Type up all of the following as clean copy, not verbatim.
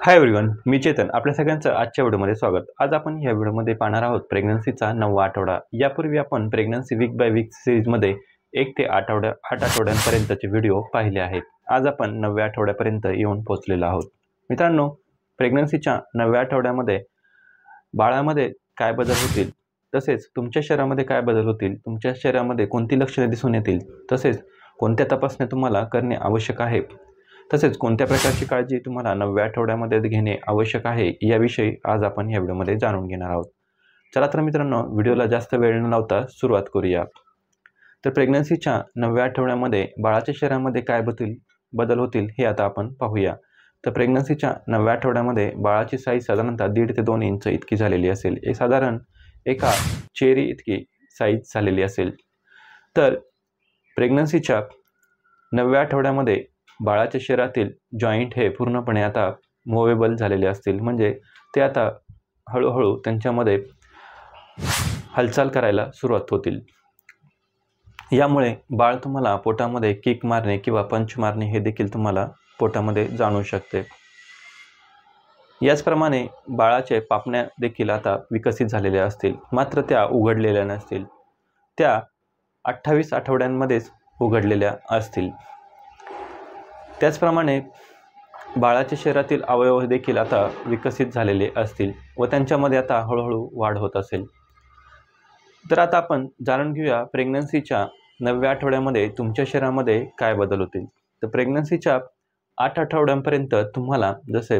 Hi everyone, मी चेतन. आपल्या सगळ्यांचं आजच्या व्हिडिओमध्ये स्वागत. आज आपण या व्हिडिओमध्ये पाहणार आहोत प्रेग्नन्सीचा 9वा आठवडा. यापूर्वी आपण प्रेग्नन्सी वीक बाय वीक सीरीजमध्ये 1 ते 8 आठवड्यांपर्यंतचे व्हिडिओ पाहिले आहेत. आज आपण 9व्या आठवड्यापर्यंत येऊन पोहोचलेलो आहोत. मित्रांनो, प्रेग्नन्सीच्या 9व्या आठवड्यामध्ये बाळामध्ये काय बदल होतील, तसेच तुमच्या शरीरामध्ये काय बदल होतील, तुमच्या शरीरामध्ये कोणती लक्षणे दिसून येतील, तसेच कोणत्या तपासण्या तुम्हाला करणे आवश्यक आहे, तसेच कोणत्या प्रकारची काळजी तुम्हाला 9व्या आठवड्यामध्ये घेणे आवश्यक आहे, याविषयी आज आपण या व्हिडिओमध्ये जाणून घेणार आहोत. चला तर मित्रांनो, व्हिडिओला जास्त वेळ न लावता सुरुवात करूया. तर प्रेग्नन्सीच्या 9व्या आठवड्यामध्ये बाळाच्या शरीरामध्ये काय बदल होतील हे आता आपण पाहूया. तर प्रेग्नन्सीच्या 9व्या आठवड्यामध्ये बाळाची साईज साधारणतः 1.5 ते 2 इंच इतकी झालेली असेल. साधारण एका चेरी इतकी साईज झालेली असेल. तर प्रेग्नन्सीच्या 9व्या आठवड्यामध्ये बाळाच्या शरीरातील जॉईंट हे पूर्णपणे आता मूवेबल झालेले असतील, म्हणजे ते आता हळूहळू त्यांच्यामध्ये हालचाल करायला सुरुवात होतील. यामुळे बाळ तुम्हाला पोटामध्ये किक मारणे किंवा पंच मारणे हे देखील तुम्हाला पोटामध्ये जाणवू शकते. याचप्रमाणे बाळाचे पापण्या देखील आता विकसित झालेल्या असतील, मात्र त्या उघडलेल्या नसतील. त्या 28 आठवड्यांमध्येच उघडलेल्या असतील. त्याचप्रमाणे बाळाच्या शरीरातील अवयव देखील आता विकसित झालेले असतील व त्यांच्यामध्ये आता हळूहळू वाढ होत असेल. तर आता आपण जाणून घेऊया प्रेग्नन्सीच्या 9व्या आठवड्यामध्ये तुमच्या शरीरामध्ये काय बदल होतील. तर प्रेग्नन्सीच्या 8 आठवड्यांपर्यंत तुम्हाला जसे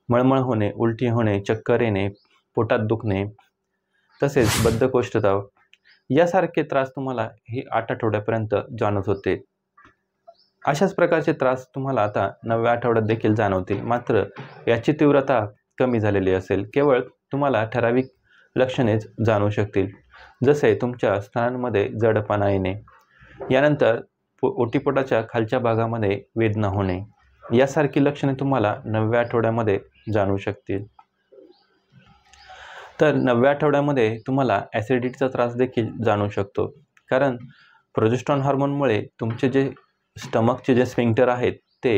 मळमळ होणे, उलटी होणे, चक्कर येणे, पोटात दुखणे, तसेच बद्धकोष्ठता यासारखे त्रास तुम्हाला हे 8 आठवड्यापर्यंत जाणवत होते. अशाच प्रकारचे त्रास तुम्हाला आता 9व्या आठवड्यात देखील जाणवतील, मात्र याची तीव्रता कमी झालेली असेल. केवळ तुम्हाला ठराविक लक्षणेच जाणवू शकतील, जसे तुमच्या स्तनांमध्ये जडपणा येणे, यानंतर ओटीपोटाच्या खालच्या भागामध्ये वेदना होणे, यासारखी लक्षणे तुम्हाला 9व्या आठवड्यामध्ये जाणवू शकतील. तर 9व्या आठवड्यामध्ये तुम्हाला ॲसिडिटीचा त्रास देखील जाणवू शकतो, कारण प्रोजेस्टेरॉन हार्मोनमुळे तुमचे जे स्टमकचे जे स्फिंक्टर आहेत ते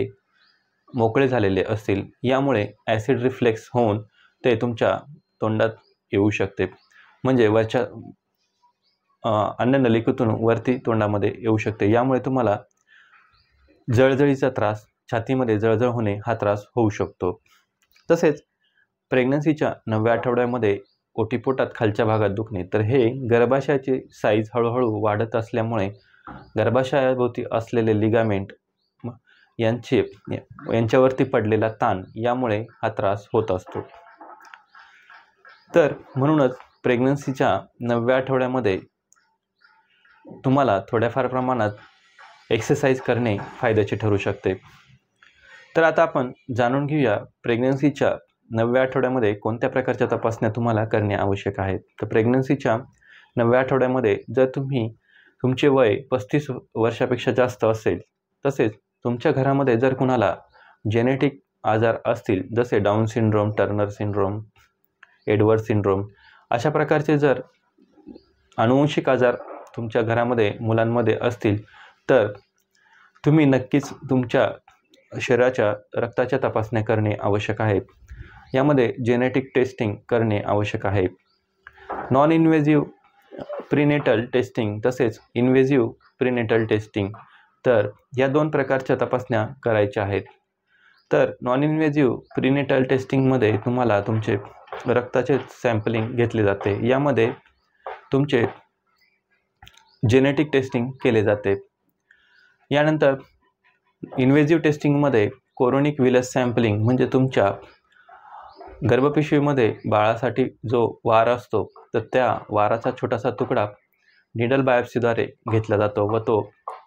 मोकळे झालेले असतील. यामुळे ॲसिड रिफ्लेक्स होऊन ते तुमच्या तोंडात येऊ शकते, म्हणजे वरच्या अन्ननलिकेतून वरती तोंडामध्ये येऊ शकते. यामुळे तुम्हाला जळजळीचा त्रास, छातीमध्ये जळजळ होणे हा त्रास होऊ शकतो. तसेच प्रेग्नन्सीच्या 9व्या आठवड्यामध्ये ओटीपोटात खालच्या भागात दुखणे, तर हे गर्भाशयाची साईज हळूहळू वाढत असल्यामुळे गर्भाशयाभोवती असलेले लिगामेंट यांच्यावरती पडलेला ताण, यामुळे हा त्रास होत असतो. तर म्हणूनच प्रेग्नन्सीच्या 9व्या आठवड्यामध्ये तुम्हाला थोड्याफार प्रमाणात एक्सरसाइज करणे फायद्याचे ठरू शकते. तर आता आपण जाणून घेऊया प्रेग्नन्सीच्या 9व्या आठवड्यामध्ये कोणत्या प्रकारच्या तपासण्या तुम्हाला करणे आवश्यक आहेत. तर प्रेग्नन्सीच्या 9व्या आठवड्यामध्ये जर तुमचे वय 35 वर्षापेक्षा जास्त असेल, तसेच तुमच्या घरामध्ये जर कुणाला जेनेटिक आजार असतील, जसे down syndrome, Turner syndrome, Edward syndrome, अशा प्रकारचे जर अनुवंशिक आजार तुमच्या घरामध्ये मुलांमध्ये असतील, तर तुम्ही नक्कीच तुमच्या शरीराच्या रक्ताच्या तपासण्या करणे आवश्यक आहे. यामध्ये जेनेटिक टेस्टिंग करणे आवश्यक आहे. नॉन इन्व्हेजिव्ह प्रीनेटल टेस्टिंग तसेच इन्व्हेजिव्ह प्रीनेटल टेस्टिंग, तर या 2 प्रकारच्या तपासण्या करायच्या आहेत. तर नॉन इन्व्हेजिव्ह प्रीनेटल टेस्टिंगमध्ये तुम्हाला तुमचे रक्ताचे सॅम्पलिंग घेतले जाते. यामध्ये तुमचे जेनेटिक टेस्टिंग केले जाते. यानंतर इन्व्हेजिव्ह टेस्टिंगमध्ये कोरोनिक विलस सॅम्पलिंग, म्हणजे तुमच्या गर्भपिशवीमध्ये बाळासाठी जो वार असतो, तर त्या वाराचा छोटासा तुकडा निडल बायोप्सीद्वारे घेतला जातो व तो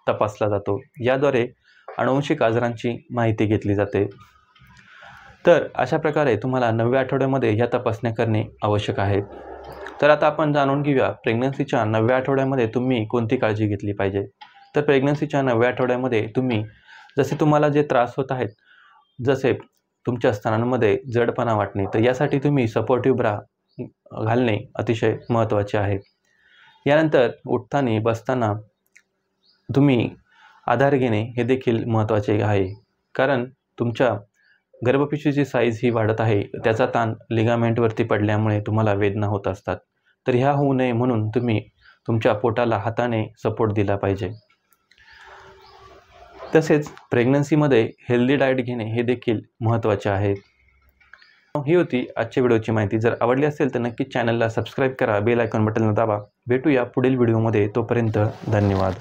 तपासला जातो. याद्वारे अनुवंशिक आजारांची माहिती घेतली जाते. तर अशा प्रकारे तुम्हाला 9व्या आठवड्यामध्ये ह्या तपासण्या करणे आवश्यक आहे. तर आता आपण जाणून घेऊया प्रेग्नन्सीच्या 9व्या आठवड्यामध्ये तुम्ही कोणती काळजी घेतली पाहिजे. तर प्रेग्नन्सीच्या 9व्या आठवड्यामध्ये जसे तुम्हाला जे त्रास होत आहेत, जसे तुमच्या स्तनांमध्ये जडपणा वाटणे, तर यासाठी तुम्ही सपोर्टिव्ह ब्रा घालणे अतिशय महत्त्वाचे आहे. यानंतर उठताना बसताना तुम्ही आधार घेणे हे देखील महत्त्वाचे आहे, कारण तुमच्या गर्भपिशवीची साईज ही वाढत आहे, त्याचा ताण लिगामेंटवरती पडल्यामुळे तुम्हाला वेदना होत असतात. तर ह्या होऊ नये म्हणून तुम्ही तुमच्या पोटाला हाताने सपोर्ट दिला पाहिजे. तसेच प्रेग्नन्सीमध्ये हेल्दी डाएट घेणे हे देखील महत्त्वाचे आहे. ही होती आजच्या व्हिडिओची माहिती. जर आवडली असेल तर नक्कीच चॅनलला सबस्क्राईब करा, बेल आयकॉन बटन दाबा. भेटूया पुढील व्हिडिओमध्ये. तोपर्यंत धन्यवाद.